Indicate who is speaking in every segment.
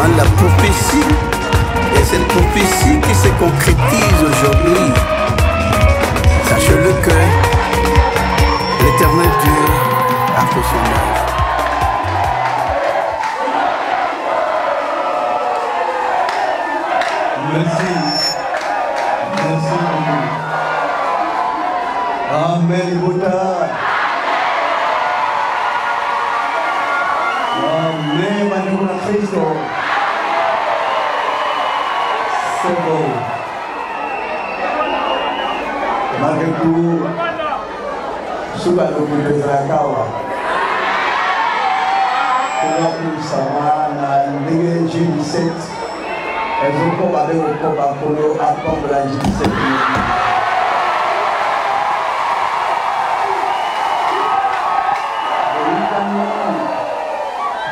Speaker 1: demande la prophétie. Et cette prophétie qui se concrétise aujourd'hui. Sachez-le que l'Éternel Dieu a fait son œuvre.
Speaker 2: Merci. Merci beaucoup. Amen, Bota. Amen, Madame Christo. C'est beau. Malgré tout, souvent nous pouvons faire la kawa. Pour savoir, la Ligue G17. Elles ont combattu au combat pour le rapport de la G17.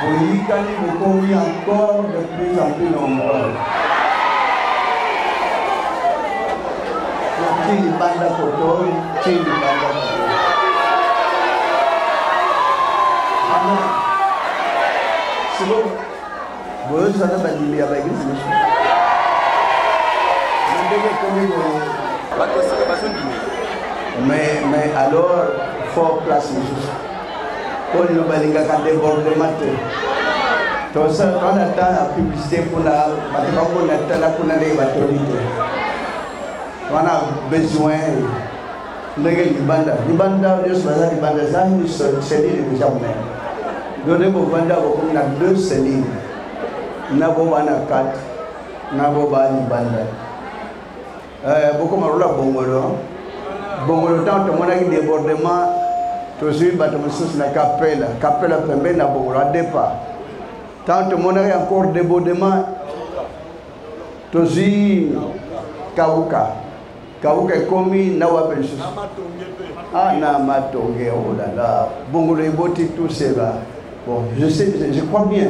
Speaker 2: Vous commis encore de plus en plus nombreux. Qui banda photo, qui banda photo. Amen. C'est bon. Vous savez pas dire avec l'église. Mais alors, il faut place. Pour nous balinga quand débordement. Donc ça, on attend la publicité pour la, on attend la pour les autorités. On a besoin de l'Ibanda. L'Ibanda, Dieu se base l'Ibanda, ça nous cellule déjà même. Nous devons vendre on a 2 cellules. Nabo bana 4, nabo bani banda. Beaucoup marula bongolo. Bongolo tant que mon a débordement, tout de suite bateau sous la capella. Capella pembe na bongolo à départ. Tant que mon a encore débordement, tout de suite Kawuka. Kawuka est commis na wapel sous. Ah na matonge oh là là. Bongolo est boti tout cela. Bon, je sais, je crois bien.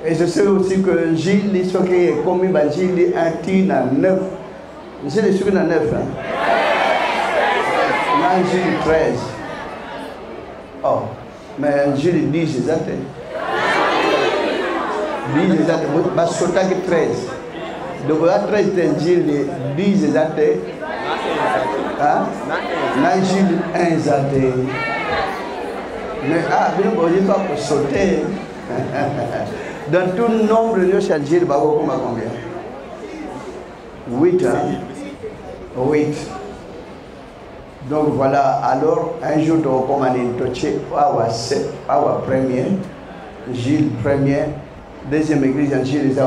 Speaker 2: Et je sais aussi que Gilles, ce qui est commis, Gilles est un tir à 9. Gilles est sûr qu'il a 9. Gilles 13. Oh, mais Gilles 10, c'est ça. 10, c'est ça. Mais sauter que 13. Donc, à 13, Gilles 10, c'est ça. Gilles 1, c'est ça. Mais, bien, bon, il ne faut pas sauter. Dans tout nombre de chez Gilles, combien? 8, hein? 8. Donc voilà, alors un jour, on a touché, our premier, Gilles premier, deuxième église, Gilles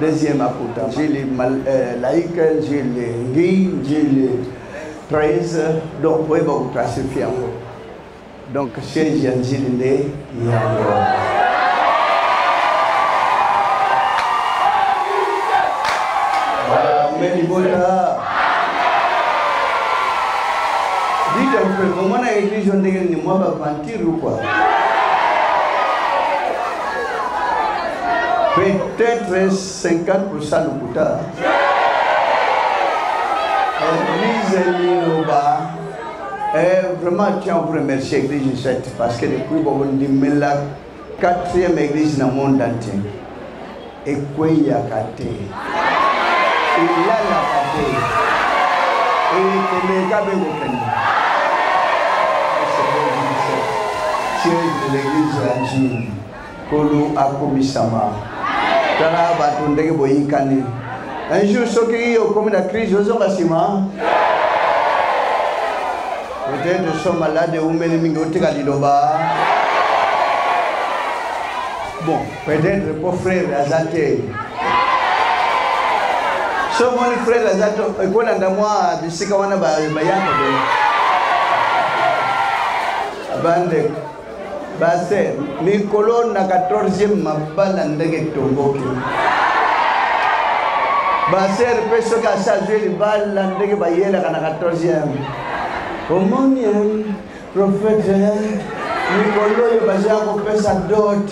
Speaker 2: deuxième à pourtant, Gilles laïque, Gilles Guy, Gilles 13, donc vous pouvez classifier en haut. Donc chez Gilles Né, il y a dites un peu, comment la église on dit moi va mentir ou quoi? Peut-être 50% de Bouddha. L'église Linoba est vraiment, tiens, on remercie l'église 7 parce que depuis qu'on dit mais la 4e église dans le monde entier. Et quoi il y a kate? Il a la kate. Et les gars c'est l'église Angine. Kolo Akomisama. Tala Batundé Boyinkani. Un jour, ceux qui ont commis la crise, ils ont bâtiment. Peut-être qu'ils sont malades ou même ils bon, peut-être pour frère Azate. So mon frère Azate, il faut que moi, je sais qu'on a bande. Basse, mi colonne na 14e mabala ndege tomboki. Basse, peso ka sajwe li bala ndege bayela kana 14e. Omonian, prophète, mi colonne baza ko pesa dot.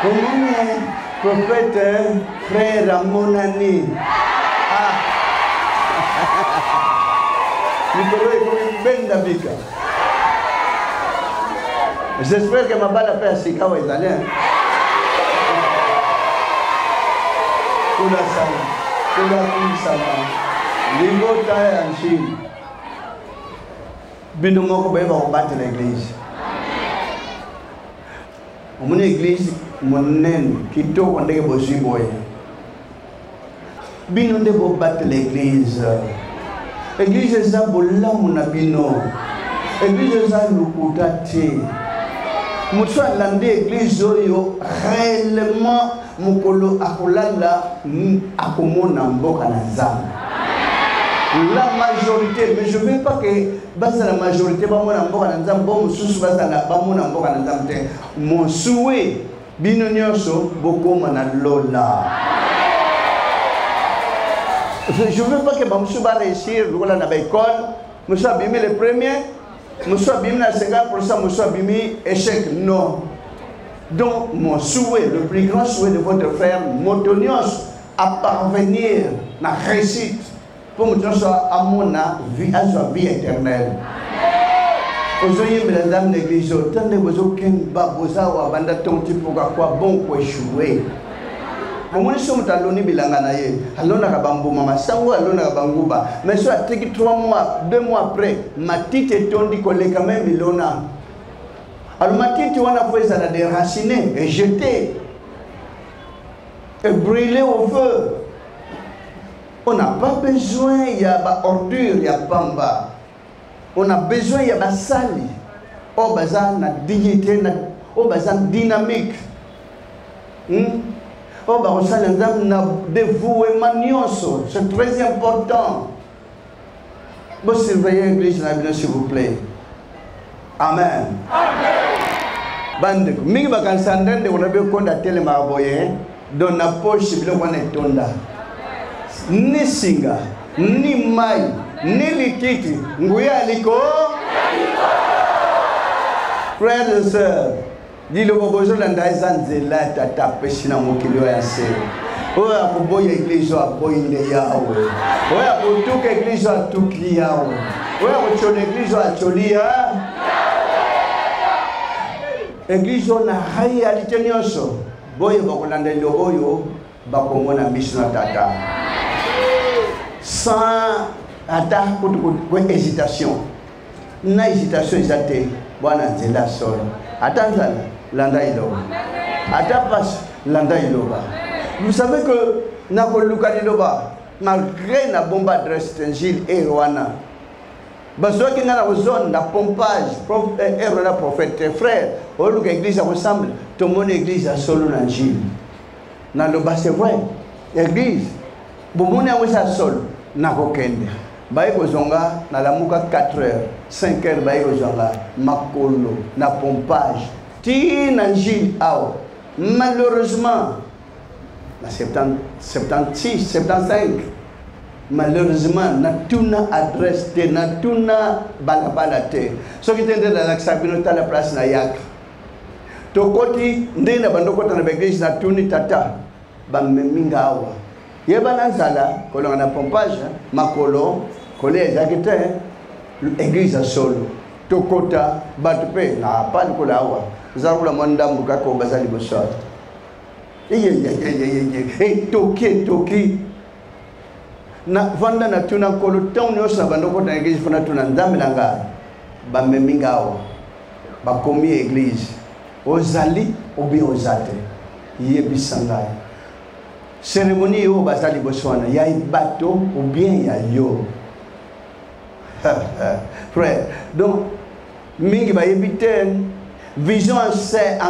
Speaker 2: Omonian, prophète, frère Amonani. Ah. Mi colonne ko benda bika. J'espère que ma balle a fait Sika ou Ezalien. Kula sana, kula sana. Lingo taille en Chine. Bino moko ba va combattre l'église. Mon église, mon nen, qui tourne on est bosi boy. Bino de va battre l'église. Église est ça bola mon abino. Église est ça lukutati. Moussa lande église oyo réellement mukolo akolala akomona mboka na nzambe. La majorité, mais je ne veux pas que la majorité va mona mboka na nzambe bon mususu bazala ba mona mboka na nzambe te. Mon souhait bino nyonso bokoma na lola. Je ne veux pas que Bamsou va réussir à l'école, Moussa Bimi le premier, Moussa Bimi la 50%, Moussa Bimi échec. Non. Donc, mon souhait, le plus grand souhait de votre frère, Motonios, à parvenir à la réussite pour Motonios à mon vie, à sa vie éternelle. Aujourd'hui, mesdames l'église, tant de vous qui babosa ou abanda ton type pour quoi bon pour échouer. Mon sommes taloni bilangana ye, alona kabambu mama sango alona kabanguba. Mais soit teki 3 mois, 2 mois après, ma tite est tondi collé quand même bilona. Alors ma tite on a fait ça la déraciner et jeter et brûler au feu. On n'a pas besoin il y a ba ordure, il y a pamba. On a besoin il y a ba sali. Oh bazan na dignité na oh bazan dynamique. Oh, bah, on s'en a dévoué manioso. C'est très important. Vous surveillez l'église, s'il vous plaît. Amen. Amen. Mingi bakansandende unabe konda tele maboye don na poche bilo wana tonda. Ni singa, ni mai, ni lititi, nguya aliko. Frères et sœurs, dis le bobozo l'andaïsan zela tata peshina mokilo ya se. Oya kuboya église a boyinde yawe. Oya kutuka église a tukli yawe. Oya kuchona église a choli ya. Église na hai alitenyoso. Boye bakolanda loboyo bakomona mission tata. Sans ata ko hésitation. Na hésitation ezate bwana zela solo. Attends, landa iloba. Atapas, landa iloba. Vous savez que Nakoluka iloba, malgré la bombe adresse Tengil et Rwanda, parce qu'il y a une zone de pompage, et la prophète, tes frères, au lieu que l'église ressemble, tout le monde église a solo dans Gilles. Dans le bas, c'est vrai. L'église, si vous avez solo, nakokende. Baye kozonga na lamuka 4 heures 5 heures baye kozonga makolo na pompage ti na Gilles awa malheureusement na 76 75 malheureusement na tuna adresse te na tuna balabala te so ki tende na sabino ta la place na yak to koti ndena bandoko ta na église na tuni tata ba meminga awa yeba na nzala kolonga na pompage makolo collège akite l'église a solo tokota batpe na pas de kolawa zakula mwandambu kako bazali boswa toki na vanda na tuna kolo town yo sa bandoko na église fona tuna ndamilanga ba memingao ba komi église ozali obi ozate yebisanga cérémonie yo bazali boswana ya bato ou bien ya yo. Frère, donc, mingi ba yebiten vision en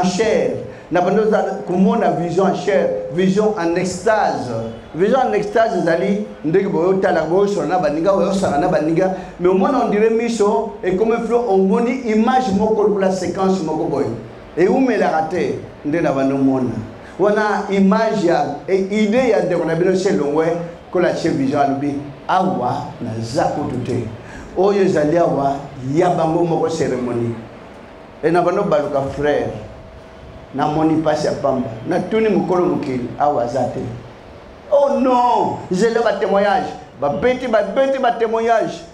Speaker 2: chair. N'a pas comment on a vision en chair, vision en extase. Vision en extase, zali ndeke boyo talabo sur na baninga boyo sur na baninga. Mais au moins on dirait miso et comme il faut on moni image moko pour la séquence moko boy. Et où me la raté ndé na bano mona. Wana image ya idée ya de on a bien chez longwe ko la chef vision alubi awa na zako tuté. Oyo ezali awa ya bango moko cérémonie et na bano baluka frère na moni passe ya pamba na tuni mukolo mukili awa zate. Oh non, j'ai le témoignage ba beti ba témoignage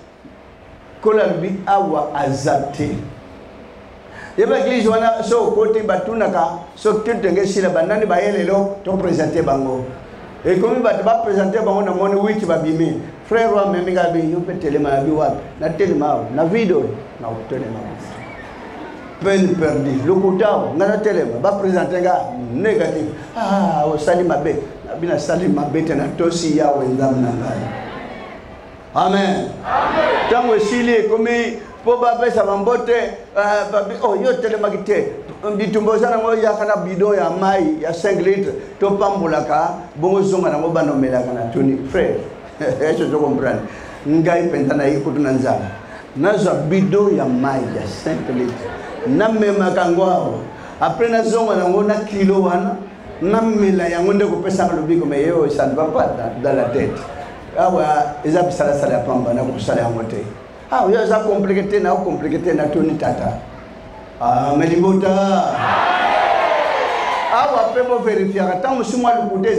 Speaker 2: kola bi awa azate Yeba église wana so côté batunaka so kitenge sila banani ba yelelo to présenter bango. Et comme ba présenter bango na moni wiki ba bimi. Frère wa memi ga bi yo petele ma bi wa na telema na video na telema. Peine perdue. Le kotao ngana telema ba présenter ga négatif. Ah o sali mabe. Bina sali mabe tena tosi ya wenzam na ngai. Amen. Amen. Tango sili comme Poba pesa mambote oh yo telema kite bitumbo sana ngo ya kana bidon ya mai ya 5 litres to pambulaka bongo zonga na ngobano melaka na tuni frère eso je comprendre ngai pentana ikutu na nzala nazo bidon ya mai ya 5 litres na mema kangwao après na zonga na ngona kilo wana na mela ya ngonde ko pesa lobiko mais yo ça ne va pas dans la tête awa eza sala sala pamba na ko sala ya mote. Ah, oui, ça compliqué na Tony Tata. Ah, mais l'imota. Ah, on peut pas vérifier. Attends, monsieur, moi, le côté,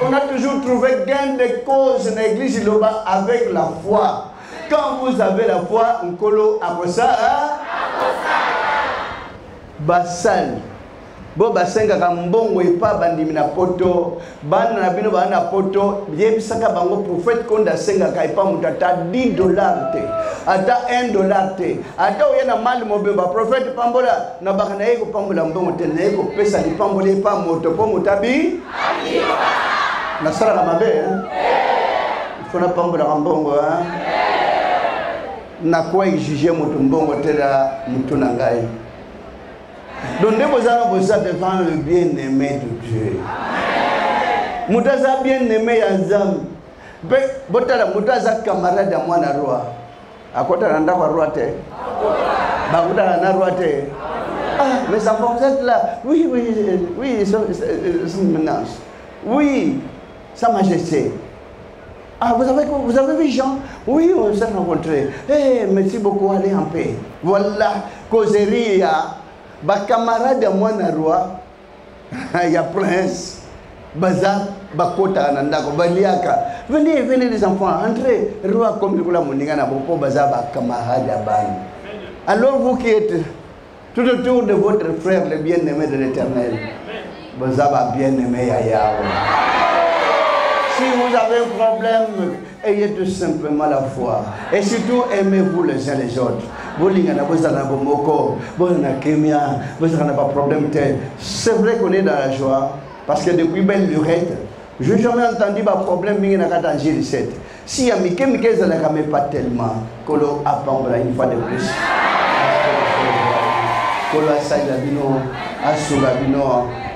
Speaker 2: on a toujours trouvé gain de cause dans l'église avec la foi. Quand vous avez la foi, on colo à ça, basal. Bo basenga kambongo ipa bandimina poto bana na bino bana poto yebisaka bango prophète konda senga ka ipa mutata $10 te ata $1 te ata oyena mali mobemba prophète pambola na bakana yeko pambola mbongo te na yeko pesa li pambola ipa moto po mutabi na sala mabe fona pambola mbongo na kwa exige moto mbongo te la mutu na ngai. Donc, nous allons devant le bien-aimé de Dieu. Moutaza bien-aimé Yazam. Botala Moutaza camarade à moi na roi. À côté de la roi te. Baouda na roi te. Ah, mais ça vous êtes là. Oui, c'est une menace. Oui, Sa Majesté. Ah, vous avez vu Jean? Oui, on s'est rencontrés. Eh, merci beaucoup, allez en paix. Voilà, causerie ba camarade moi na roi ya prince baza bakota na ndako baliaka venez les enfants entrez roi comme le moninga na bopo baza ba camarade ban. Alors vous qui êtes tout autour de votre frère le bien-aimé de l'Éternel baza ba bien-aimé ya Yahweh. Si vous avez un problème, ayez tout simplement la foi. Et surtout, aimez-vous les uns les autres. Vous n'avez pas de problème. C'est vrai qu'on est dans la joie. Parce que depuis belle lurette, je n'ai jamais entendu de problème dans G17. Si y a Mickey, ça ne pas tellement. Que l'on apprend une fois de plus.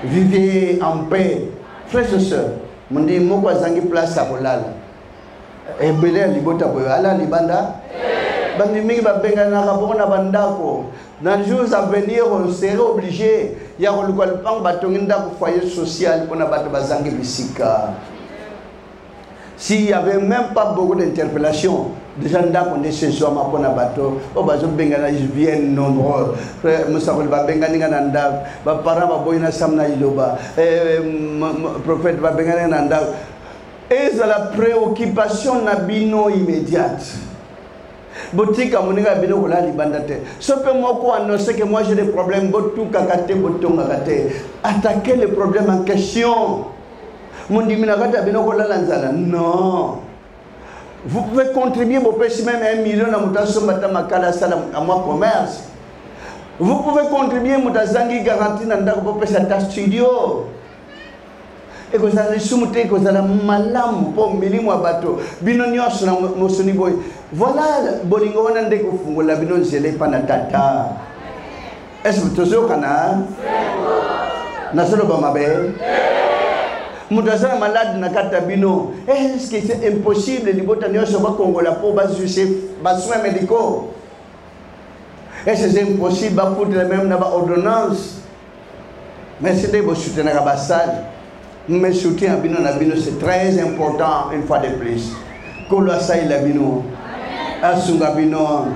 Speaker 2: Vivez en paix. Frères et sœurs. Mundi moko azangi place à kolala ebele libota boyo ala libanda bandi mingi babengana ka bona bandako dans les jours à venir on serait obligé ya koluka lupang batongi ndako foyer social pona bato bazangi bisika. S'il n'y avait même pas beaucoup d'interpellations, déjà ndako de ce soir ma pona bato o bazo bengana ils viennent nombreux. Frère Musakol ba bengani ngana ndako ba parents ba boyina samna iloba prophète ba bengani ngana ndako. Et c'est la préoccupation na bino immédiate. Botika moninga bino kola libandate. Sope moko annoncer que moi j'ai des problèmes botu kakate botonga kate. Attaquer le problème en question. Non. Vous pouvez contribuer au péché même 1 million à mon commerce. Vous pouvez contribuer à mon garantie dans ta studio. Et que ça les soumete, que ça la malam pour milimo bateau. Binonios na mosoni boy. Voilà bolingo wana ndeko fungo la binon zele panatata. Est-ce que tu as kana? Nasolo ba mabe. Moutaza malade na kata bino. Est-ce que c'est impossible de libota nyosho ba Congola pour ba soins médicaux? Est-ce que c'est impossible ba pour même na ba ordonnance? Mais c'est des beaux soutiens na basal. Mais soutien à bino na bino c'est très important une fois de plus. Kolo sai la bino. Asunga bino.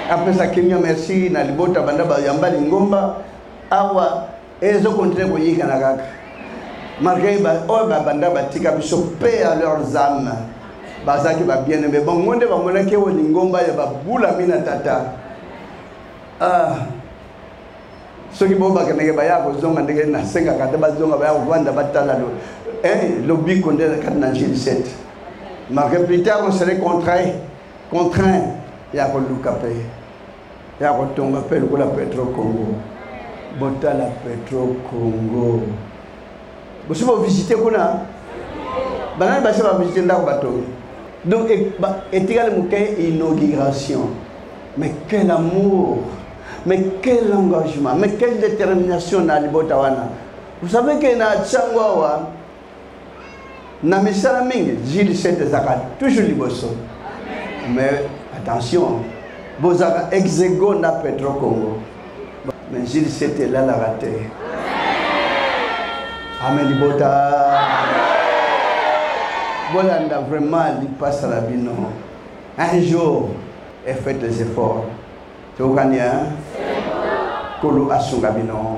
Speaker 2: Après ça Kenya merci na libota banda ba yamba lingomba awa ezo continuer ko yika na kaka. Malgré banda batika biso paix à leurs âmes. Bazaki ba bien aimé bon monde ba monaki o lingomba ya ba bula mina tata. ceux qui vont bakane ba ya ko zonga ndenge na senga kata ba zonga ba ya vanda batala le but qu'on a dans Gilles 7. Mais plus tard on serait contraint ya ko lukape ya ko tonga pe ko la Petro Congo botala Petro Congo vous pouvez visiter kuna banana ba va visiter ndako bato donc égal inauguration. Mais quel amour, mais quel engagement, mais quelle détermination dans Libotawana. Vous savez que na Tchangwawa, na misala mingi, Gilles 7 zakat, toujours liboso. Mais attention, vous avez exego na Petro Congo. Mais Gilles 7 est là la raté. Amen Libota. Bolanda vraiment, il passe à la bino. Un jour, et faites des efforts. Tu vois, Kolo Asungabino.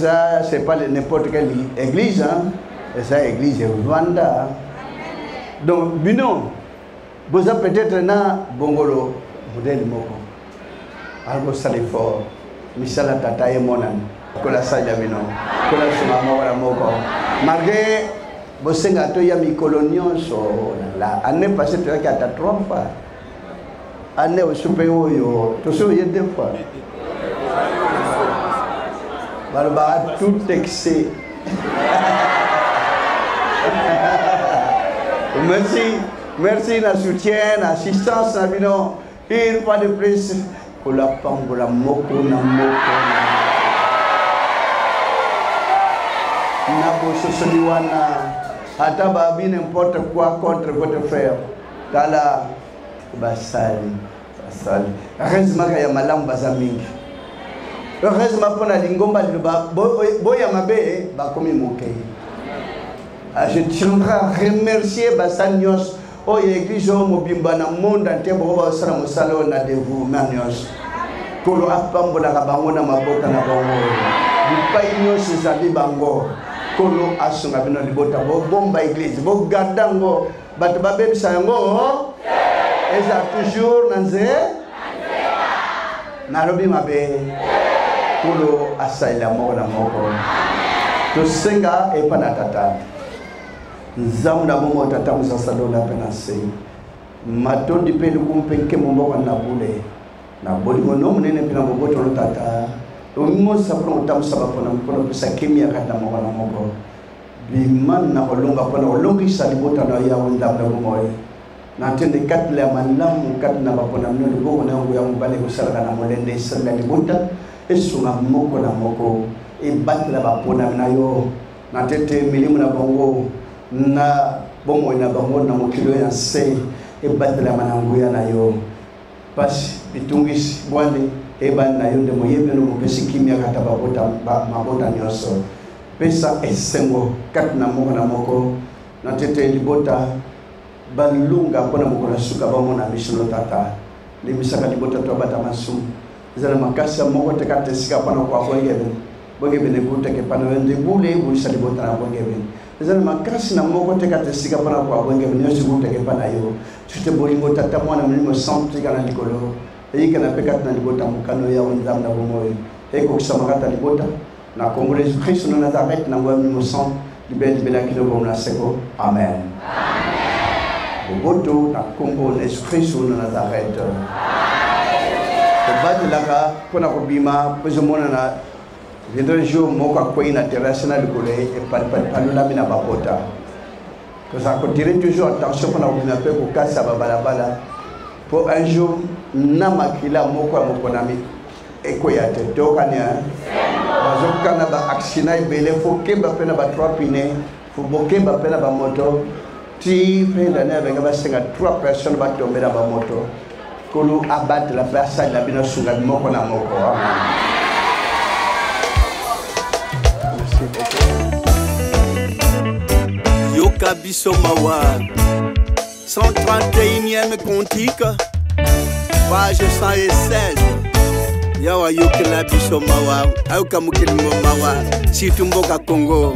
Speaker 2: Ça, c'est pas n'importe quelle église, hein. Et ça, église Rwanda. Donc, Bino, vous avez peut-être un Bongolo, modèle Moko. Algo Salifort, Misala Tata et Monan, Kola Sayabino, Kola Sumamora Moko. Malgré vos 50 ans, il y a mis coloniaux sur l'année passée, tu as 3 fois. Année au supérieur, tu sais, il y a 2 fois. Balba tout excès. Merci na soutien, na assistance, na bino. Une fois de plus, pour la pangola moko na moko. Na bososoliwana, ataba bi n'importe quoi contre votre frère. Kala basali. Heureusement qu'il y a malam bazamingi. Heureusement pour la lingomba boya mabe ba komi moke. Je tiendrai à remercier Bassanios au église mobimba na monde entier pour ba sala musalo na devu manios. Kolo apambo na bango na maboka na bango. Bipai nyos ezali bango. Kolo asunga bino libota bo bomba église bo gardango bato babebisa yango. Et ça toujours nanze narobi mabe kulo asaila mona moko to senga e panatata nzamna momo tata musasalo na penase matondi pele kumpenke mombo na bule na boli mono munene pina boboto no tata o mo sapro tamusaba pona pona pesa kimia kata moko na moko biman na olonga pona olongi salibota na ya ndamna momo na tende kat la manam kat na bapona mno go na ngo ya mbale ko sala na molende sala ni buta esunga moko na moko e batla bapona na yo na tete milimu na bongo na bomo na bongo na mokilo ya se e batla manango ya na yo pas bitungis bwande e ban na yo de moyebe no mopesi kimia kata bapota mabota nyoso pesa esengo kat na moko na tete libota balunga kona mukona suka bamona mishono tata limisaka libota to bata masum zana makasa moko tekate sika pana kwa bongebe ne buta ke pana wende bule bulisa libota na bongebe zana makasi na moko tekate sika pana kwa bongebe ne subuta ke pana yo tute bolingo tata mwana mlimo santi kana likolo yika na pekat na libota mukano ya wendam na bomoyo eko kusamakata libota na kongole Christ no Nazareth na ngwa mlimo sant libeli bela kilo bomna seko amen. Boboto na Congo l'esprit sur Nazareth. Badi laka pona ko bima peso mona na vendredi jour moko ko ina terrasse na likolo e palula mina babota. Que ça continue toujours attention pona ko bima pe ko kasa balabala. Pour un jour na makila moko na mi e ko ya te dokania. Bazokana ba accident bele fo kemba pena ba 3 pine fo bokemba pena ba moto. Si l'année avec 3 personnes vont tomber dans la moto, que nous abattre la personne la bino sur la moko na moko.
Speaker 1: Yoka biso mawa 131e cantique, page 116. Yawa yoka la biso mawa, auka mukili mawa, si tumboka Congo.